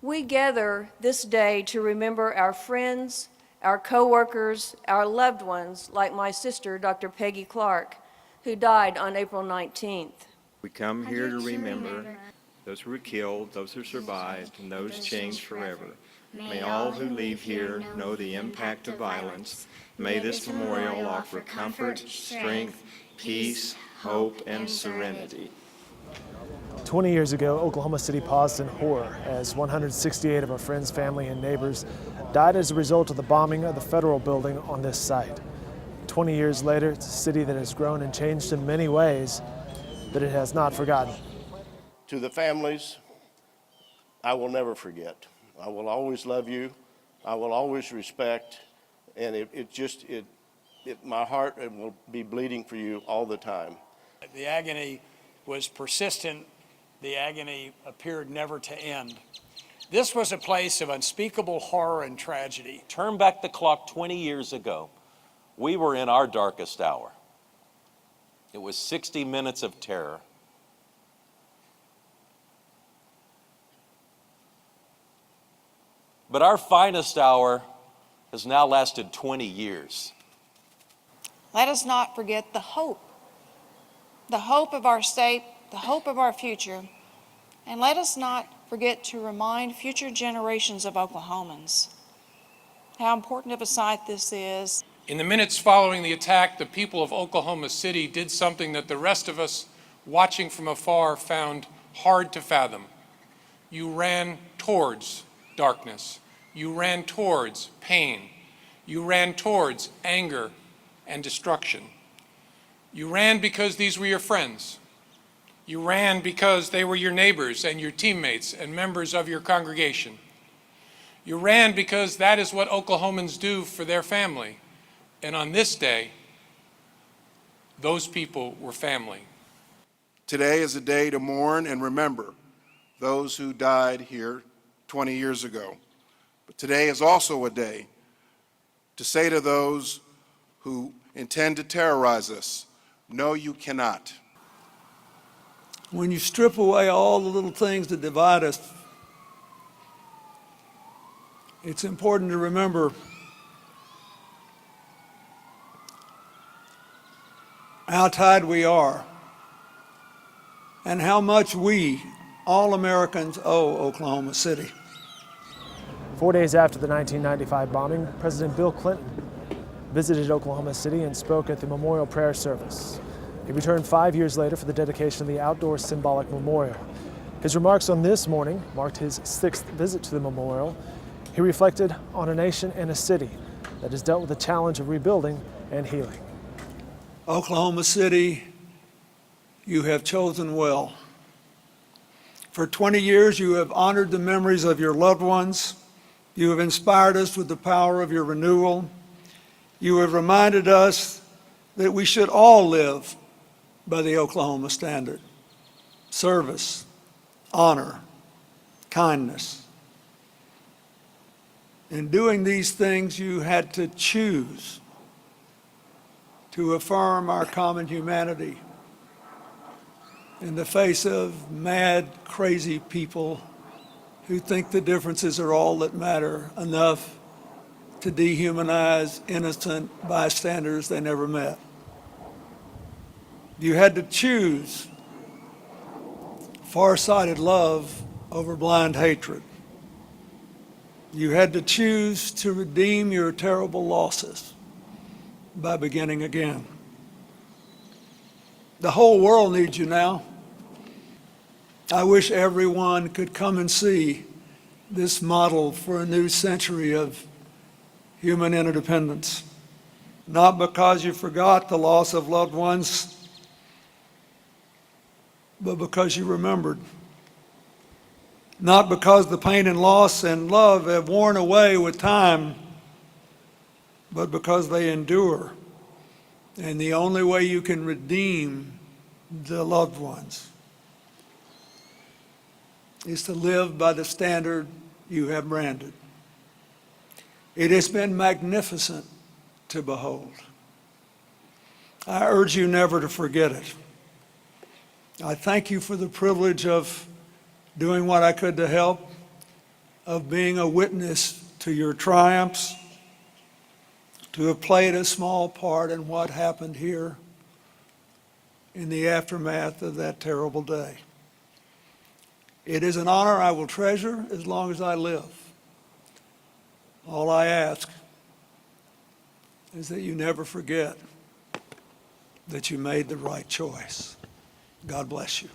We gather this day to remember our friends, our co-workers, our loved ones, like my sister, Dr. Peggy Clark, who died on April 19th. We come here to remember those who were killed, those who survived, and those changed forever. May all who leave here know the impact of violence. May this memorial offer comfort, strength, peace, hope, and serenity. 20 years ago, Oklahoma City paused in horror as 168 of our friends, family, and neighbors died as a result of the bombing of the federal building on this site. 20 years later, it's a city that has grown and changed in many ways, but it has not forgotten. To the families, I will never forget. I will always love you. I will always respect, and my heart will be bleeding for you all the time. The agony was persistent. The agony appeared never to end. This was a place of unspeakable horror and tragedy. Turn back the clock 20 years ago. We were in our darkest hour. It was 60 minutes of terror. But our finest hour has now lasted 20 years. Let us not forget the hope of our state, the hope of our future, and let us not forget to remind future generations of Oklahomans how important of a site this is. In the minutes following the attack, the people of Oklahoma City did something that the rest of us watching from afar found hard to fathom. You ran towards darkness. You ran towards pain. You ran towards anger and destruction. You ran because these were your friends. You ran because they were your neighbors and your teammates and members of your congregation. You ran because that is what Oklahomans do for their family. And on this day, those people were family. Today is a day to mourn and remember those who died here 20 years ago. But today is also a day to say to those who intend to terrorize us, no, you cannot. When you strip away all the little things that divide us, it's important to remember how tied we are and how much we, all Americans, owe Oklahoma City. 4 days after the 1995 bombing, President Bill Clinton visited Oklahoma City and spoke at the memorial prayer service. He returned 5 years later for the dedication of the outdoor symbolic memorial. His remarks on this morning marked his 6th visit to the memorial. He reflected on a nation and a city that has dealt with the challenge of rebuilding and healing. Oklahoma City, you have chosen well. For 20 years, you have honored the memories of your loved ones. You have inspired us with the power of your renewal. You have reminded us that we should all live by the Oklahoma standard: service, honor, kindness. In doing these things, you had to choose to affirm our common humanity in the face of mad, crazy people who think the differences are all that matter, enough to dehumanize innocent bystanders they never met. You had to choose far-sighted love over blind hatred. You had to choose to redeem your terrible losses by beginning again. The whole world needs you now. I wish everyone could come and see this model for a new century of human interdependence. Not because you forgot the loss of loved ones, but because you remembered. Not because the pain and loss and love have worn away with time, but because they endure. And the only way you can redeem the loved ones is to live by the standard you have branded. It has been magnificent to behold. I urge you never to forget it. I thank you for the privilege of doing what I could to help. of being a witness to your triumphs, to have played a small part in what happened here in the aftermath of that terrible day. It is an honor I will treasure as long as I live. All I ask is that you never forget that you made the right choice. God bless you.